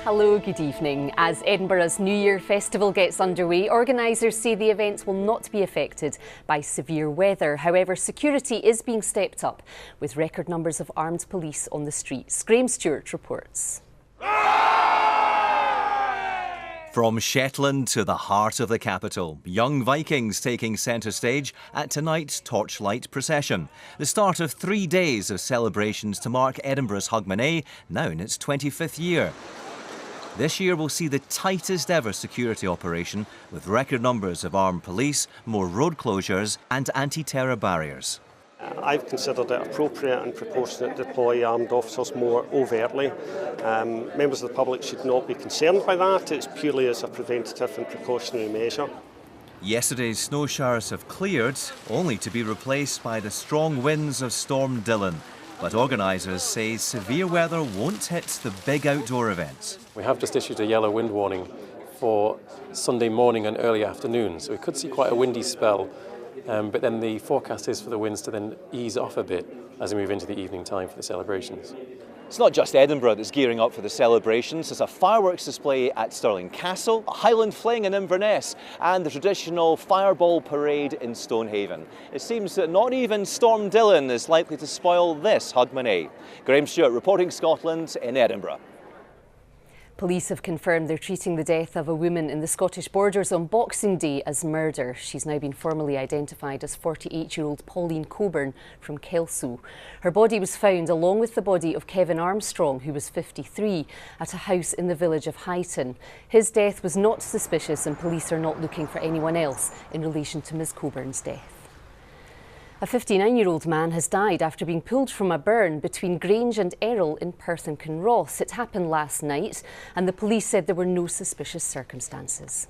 Hello, good evening. As Edinburgh's New Year Festival gets underway, organisers say the events will not be affected by severe weather. However, security is being stepped up with record numbers of armed police on the streets. Graham Stewart reports. From Shetland to the heart of the capital, young Vikings taking centre stage at tonight's torchlight procession. The start of 3 days of celebrations to mark Edinburgh's Hogmanay, now in its 25th year. This year will see the tightest ever security operation, with record numbers of armed police, more road closures and anti-terror barriers. I've considered it appropriate and proportionate to deploy armed officers more overtly. Members of the public should not be concerned by that. It's purely as a preventative and precautionary measure. Yesterday's snow showers have cleared, only to be replaced by the strong winds of Storm Dylan. But organisers say severe weather won't hit the big outdoor events. We have just issued a yellow wind warning for Sunday morning and early afternoon, so we could see quite a windy spell. But then the forecast is for the winds to then ease off a bit as we move into the evening time for the celebrations. It's not just Edinburgh that's gearing up for the celebrations. There's a fireworks display at Stirling Castle, a Highland fling in Inverness, and the traditional fireball parade in Stonehaven. It seems that not even Storm Dylan is likely to spoil this Hogmanay. Graham Stewart reporting Scotland in Edinburgh. Police have confirmed they're treating the death of a woman in the Scottish borders on Boxing Day as murder. She's now been formally identified as 48-year-old Pauline Coburn from Kelso. Her body was found along with the body of Kevin Armstrong, who was 53, at a house in the village of Highton. His death was not suspicious and police are not looking for anyone else in relation to Ms Coburn's death. A 59-year-old man has died after being pulled from a burn between Grange and Errol in Perth and Kinross. It happened last night and the police said there were no suspicious circumstances.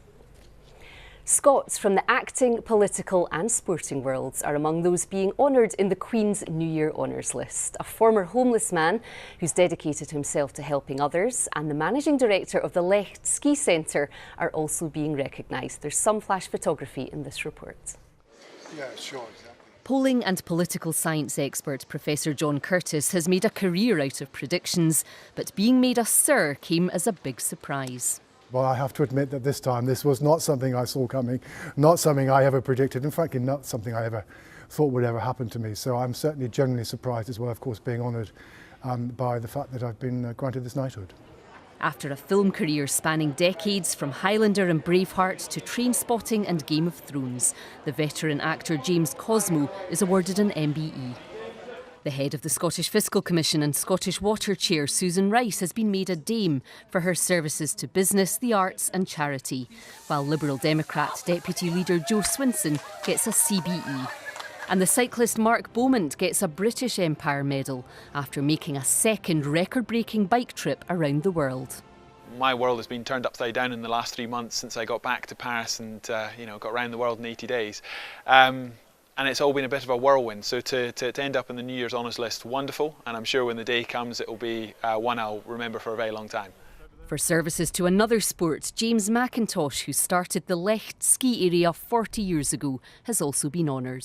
Scots from the acting, political and sporting worlds are among those being honoured in the Queen's New Year Honours list. A former homeless man who's dedicated himself to helping others and the managing director of the Lecht Ski Centre are also being recognised. There's some flash photography in this report. Yeah, sure, exactly. Polling and political science expert Professor John Curtis has made a career out of predictions, but being made a Sir came as a big surprise. Well, I have to admit that this time this was not something I saw coming, not something I ever predicted, and frankly not something I ever thought would ever happen to me. So I'm certainly genuinely surprised as well, of course, being honoured by the fact that I've been granted this knighthood. After a film career spanning decades from Highlander and Braveheart to Trainspotting and Game of Thrones, the veteran actor James Cosmo is awarded an MBE. The head of the Scottish Fiscal Commission and Scottish Water Chair Susan Rice has been made a Dame for her services to business, the arts and charity, while Liberal Democrat Deputy Leader Joe Swinson gets a CBE. And the cyclist Mark Beaumont gets a British Empire medal after making a second record-breaking bike trip around the world. My world has been turned upside down in the last 3 months since I got back to Paris and got around the world in 80 days. And it's all been a bit of a whirlwind, so to end up in the New Year's Honours list, wonderful, and I'm sure when the day comes it will be one I'll remember for a very long time. For services to another sport, James McIntosh, who started the Lecht ski area 40 years ago, has also been honoured.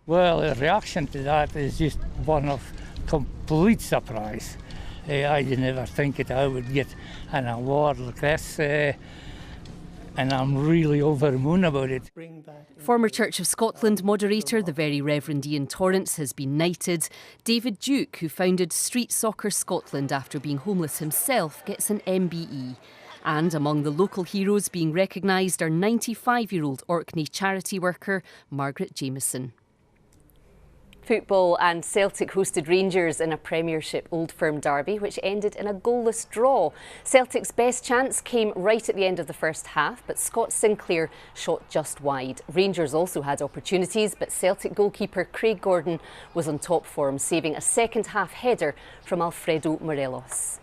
Well, the reaction to that is just one of complete surprise. I didn't ever think that I would get an award like this, and I'm really over the moon about it. Former Church of Scotland moderator, the Very Reverend Ian Torrance, has been knighted. David Duke, who founded Street Soccer Scotland after being homeless himself, gets an MBE. And among the local heroes being recognised are 95-year-old Orkney charity worker Margaret Jameson. Football and Celtic hosted Rangers in a Premiership Old Firm derby, which ended in a goalless draw. Celtic's best chance came right at the end of the first half, but Scott Sinclair shot just wide. Rangers also had opportunities, but Celtic goalkeeper Craig Gordon was on top form, saving a second-half header from Alfredo Morelos.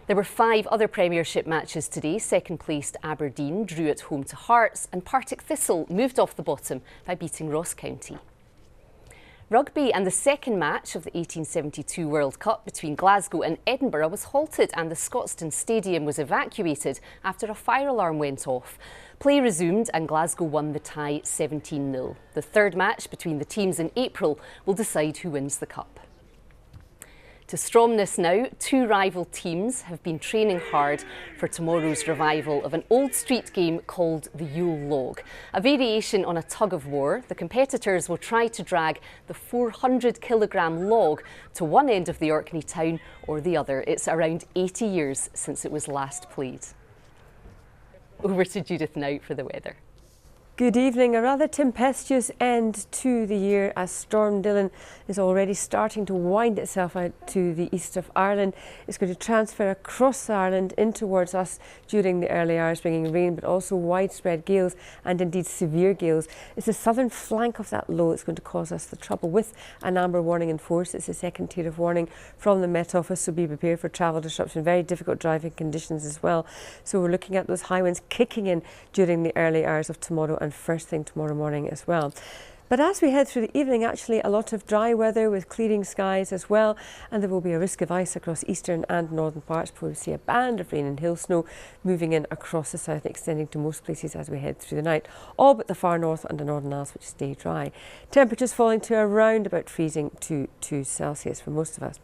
There were 5 other Premiership matches today. Second-placed Aberdeen drew at home to Hearts, and Partick Thistle moved off the bottom by beating Ross County. Rugby and the second match of the 1872 World Cup between Glasgow and Edinburgh was halted and the Scotstoun Stadium was evacuated after a fire alarm went off. Play resumed and Glasgow won the tie 17-0. The third match between the teams in April will decide who wins the cup. To Stromness now, two rival teams have been training hard for tomorrow's revival of an old street game called the Yule Log. A variation on a tug of war, the competitors will try to drag the 400-kilogram log to one end of the Orkney town or the other. It's around 80 years since it was last played. Over to Judith now for the weather. Good evening. A rather tempestuous end to the year as Storm Dylan is already starting to wind itself out to the east of Ireland. It's going to transfer across Ireland in towards us during the early hours, bringing rain but also widespread gales and indeed severe gales. It's the southern flank of that low that's going to cause us the trouble with an amber warning in force. It's the second tier of warning from the Met Office, so be prepared for travel disruption. Very difficult driving conditions as well. So we're looking at those high winds kicking in during the early hours of tomorrow and first thing tomorrow morning as well. But as we head through the evening, actually a lot of dry weather with clearing skies as well, and there will be a risk of ice across eastern and northern parts before we see a band of rain and hail snow moving in across the south, extending to most places as we head through the night, all but the far north and the northern Isles, which stay dry. Temperatures falling to around about freezing to 2 Celsius for most of us.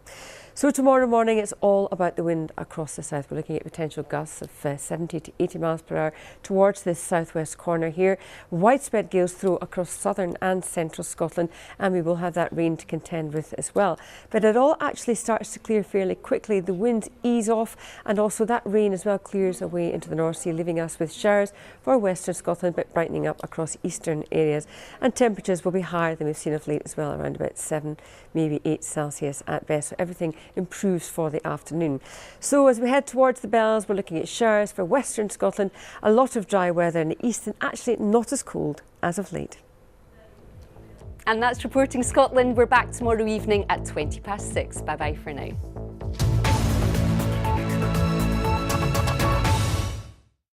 So tomorrow morning it's all about the wind across the south. We're looking at potential gusts of 70 to 80 miles per hour towards this southwest corner here. Widespread gales through across southern and central Scotland, and we will have that rain to contend with as well. But it all actually starts to clear fairly quickly. The winds ease off, and also that rain as well clears away into the North Sea, leaving us with showers for western Scotland but brightening up across eastern areas. And temperatures will be higher than we've seen of late as well, around about 7, maybe 8 Celsius at best. So everything improves for the afternoon. So as we head towards the bells, we're looking at showers for western Scotland, a lot of dry weather in the east, and actually not as cold as of late. And that's Reporting Scotland. We're back tomorrow evening at 6:20. Bye bye for now.